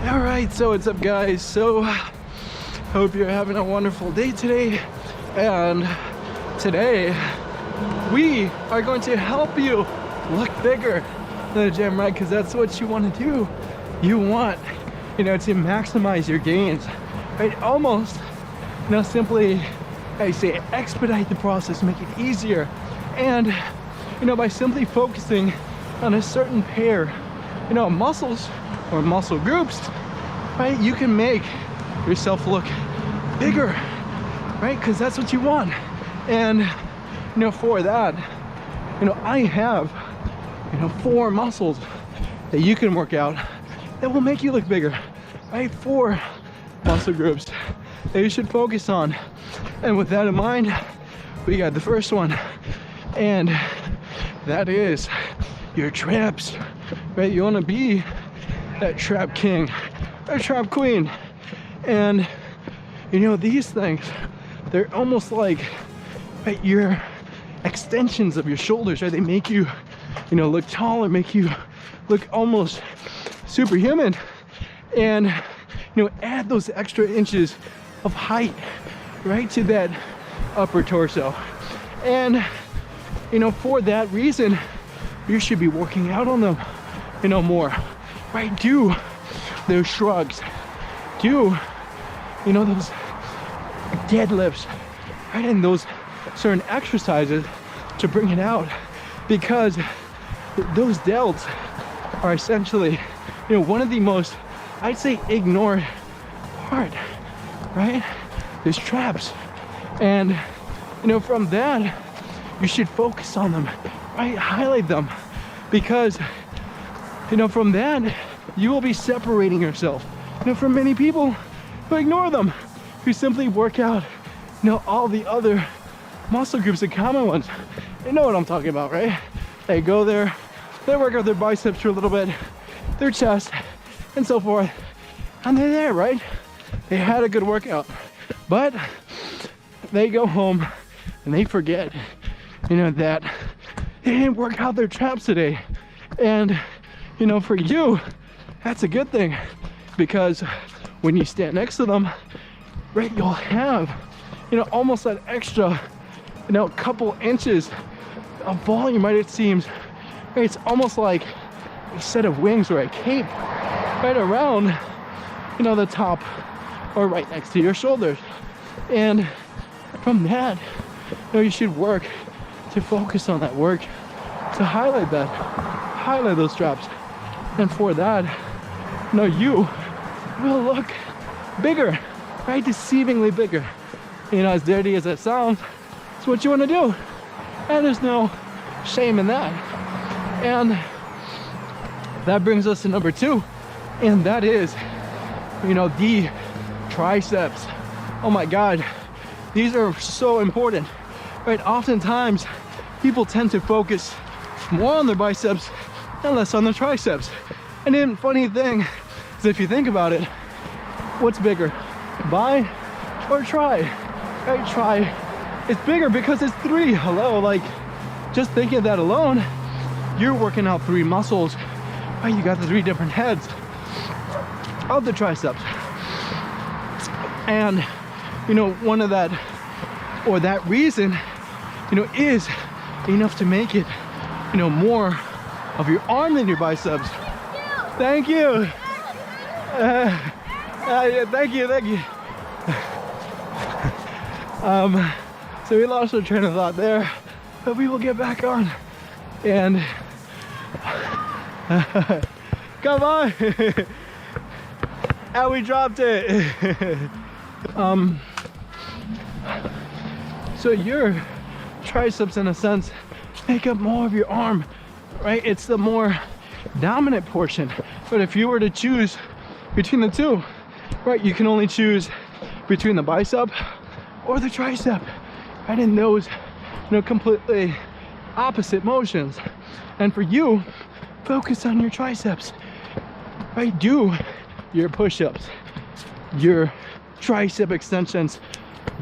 All right, so what's up, guys? So hope you're having a wonderful day today, and today we are going to help you look bigger in the gym, right? Because that's what you want to do. You want, to maximize your gains, right? Almost, simply, I say, expedite the process, make it easier, and by simply focusing on a certain pair, muscles or muscle groups, right? You can make yourself look bigger, right? Because that's what you want. And for that, I have 4 muscles that you can work out that will make you look bigger, right? 4 muscle groups that you should focus on. And with that in mind, we got the first one, and that is your traps, right? You want to be that trap king or trap queen. And these things, they're almost like, right, your extensions of your shoulders, right? They make you look taller, make you look almost superhuman, and add those extra inches of height, right, to that upper torso. And for that reason, you should be working out on them more, right? Do those shrugs, do those deadlifts, right? And those certain exercises to bring it out, because those delts are essentially one of the most, I'd say, ignored part, right? There's traps. And from that, you should focus on them, right? Highlight them, because from that you will be separating yourself from many people who ignore them, who simply work out all the other muscle groups, the common ones. You know what I'm talking about, right? They go there, they work out their biceps for a little bit, their chest, and so forth, and they're there, right? They had a good workout, but they go home and they forget that they didn't work out their traps today. And for you, that's a good thing, because when you stand next to them, right, you'll have almost that extra couple inches of volume, right? It seems, right? It's almost like a set of wings or a cape right around the top or right next to your shoulders. And from that, you should work to focus on that work, to highlight those straps. And for that, you will look bigger, right? Deceivingly bigger. As dirty as that sounds, it's what you want to do. And there's no shame in that. And that brings us to number 2, and that is, the triceps. Oh my God, these are so important, right? Oftentimes, people tend to focus more on their biceps and less on the triceps. And then funny thing is, if you think about it, what's bigger, bi or tri? Right, tri. It's bigger because it's 3. Hello, like, just thinking of that alone, you're working out 3 muscles. Right, you got the 3 different heads of the triceps. And one of that, or that reason, is enough to make it more of your arm than your biceps. Thank you. Yeah, thank you. So we lost our train of thought there, but we will get back on. And come on. And we dropped it. So your triceps, in a sense, make up more of your arm, right? It's the more dominant portion. But if you were to choose between the 2, right, you can only choose between the bicep or the tricep, right? In those completely opposite motions. And for you, focus on your triceps, right? Do your push-ups, your tricep extensions,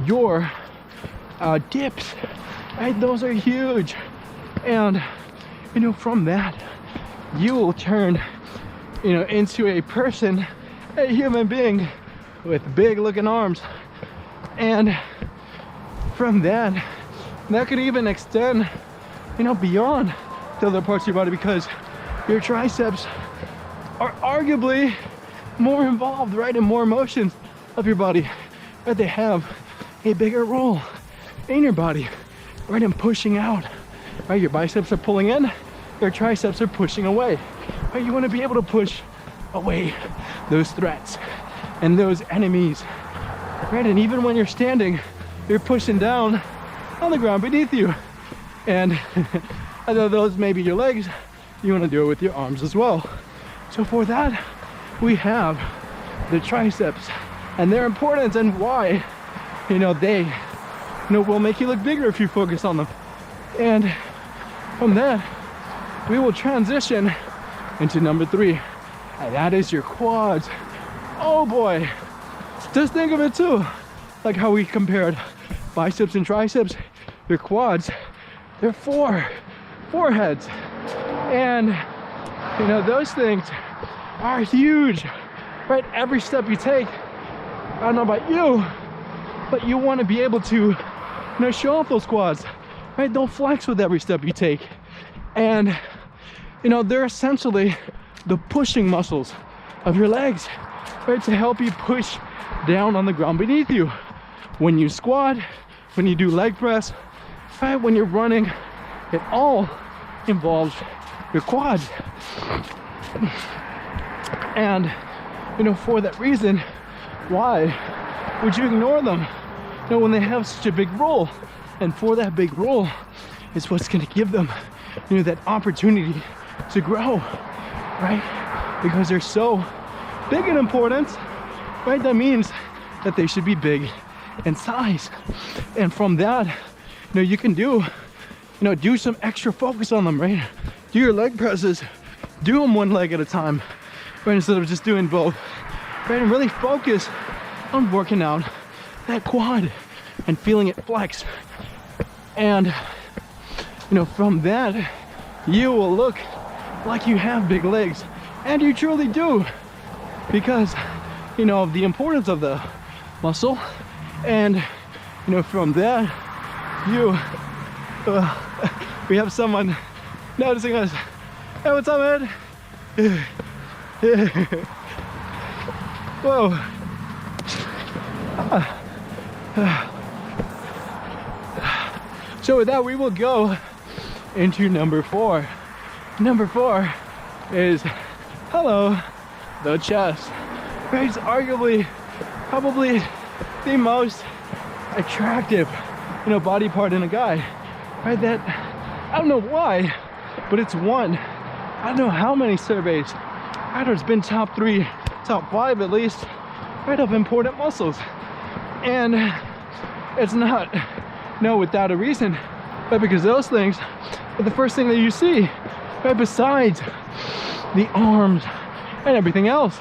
your dips, right? Those are huge. And from that, you will turn into a person a human being with big looking arms. And from that could even extend, you know, beyond the other parts of your body, because your triceps are arguably more involved, right, in more motions of your body, right? They have a bigger role in your body, right, in pushing out, right? Your biceps are pulling in, your triceps are pushing away, right? You want to be able to push away those threats and those enemies, right? And even when you're standing, you're pushing down on the ground beneath you. And although those may be your legs, you want to do it with your arms as well. So for that, we have the triceps and their importance, and why, you know, they, you know, will make you look bigger if you focus on them. And from that, we will transition into number 3, and that is your quads. Oh boy, just think of it too, like how we compared biceps and triceps. Your quads, they're four heads, and you know, those things are huge, right? Every step you take, I don't know about you, but you want to be able to, you know, show off those quads, right? Don't flex with every step you take. And you know, they're essentially the pushing muscles of your legs, right, to help you push down on the ground beneath you. When you squat, when you do leg press, right, when you're running, it all involves your quads. And you know, for that reason, why would you ignore them, you know, when they have such a big role? And for that big role is what's going to give them, you know, that opportunity to grow, right? Because they're so big in importance, right? That means that they should be big in size. And from that, you know, you can do, you know, do some extra focus on them, right? Do your leg presses, do them one leg at a time, right? Instead of just doing both, right? And really focus on working out that quad and feeling it flex. And you know, from that, you will look like you have big legs, and you truly do, because you know, of the importance of the muscle. And you know, from that, you we have someone noticing us. Hey, what's up, man? Whoa. So with that, we will go into number 4. Number 4 is, hello, the chest. Right? It's arguably, probably the most attractive, you know, body part in a guy. Right? That, I don't know why, but it's one. I don't know how many surveys. I know it's been top 3, top 5 at least, right, of important muscles. And it's not, no, without a reason, but because those things are the first thing that you see, right, besides the arms and everything else,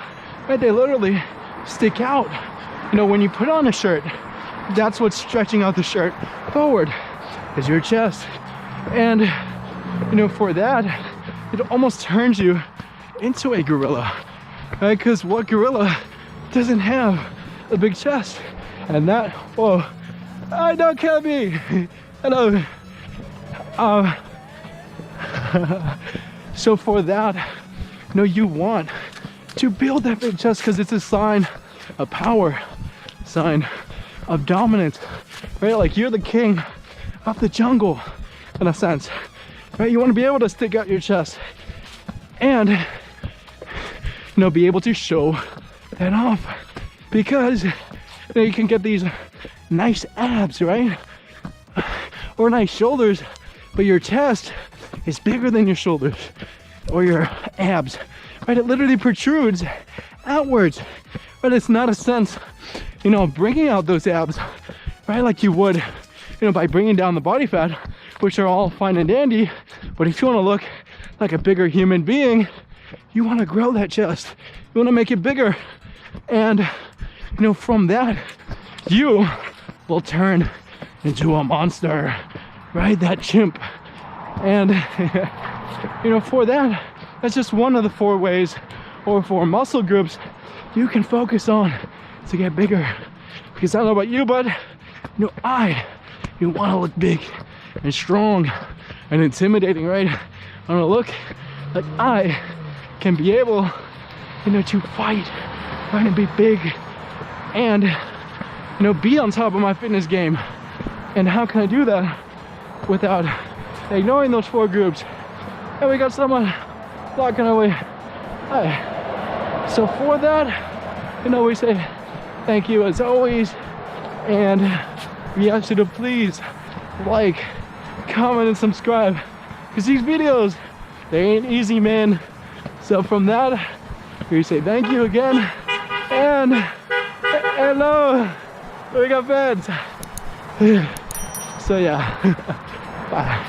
right? They literally stick out. You know, when you put on a shirt, that's what's stretching out the shirt forward, is your chest. And you know, for that, it almost turns you into a gorilla, right? Because what gorilla doesn't have a big chest? And that, whoa, I don't kill me. Hello. So for that, you know, you want to build that big chest because it's a sign of power, sign of dominance, right? Like you're the king of the jungle, in a sense, right? You want to be able to stick out your chest and, you know, be able to show that off, because you know, you can get these nice abs, right? Or nice shoulders, but your chest is bigger than your shoulders or your abs, right? It literally protrudes outwards, but it's not a sense, you know, bringing out those abs, right? Like you would, you know, by bringing down the body fat, which are all fine and dandy. But if you want to look like a bigger human being, you want to grow that chest. You want to make it bigger. And, you know, from that, you will turn into a monster, right? That chimp. And, you know, for that, that's just one of the 4 ways or for muscle groups you can focus on to get bigger. Because I don't know about you, but you want to look big and strong and intimidating, right? I want to look like I can be able, to fight, right, and be big and, be on top of my fitness game. And how can I do that without ignoring those 4 groups? And we got someone blocking our way. Hi. So for that, we say thank you as always, and we ask you to please like, comment, and subscribe, because these videos, they ain't easy, man. So from that, we say thank you again, and hello, we got fans. So yeah, bye.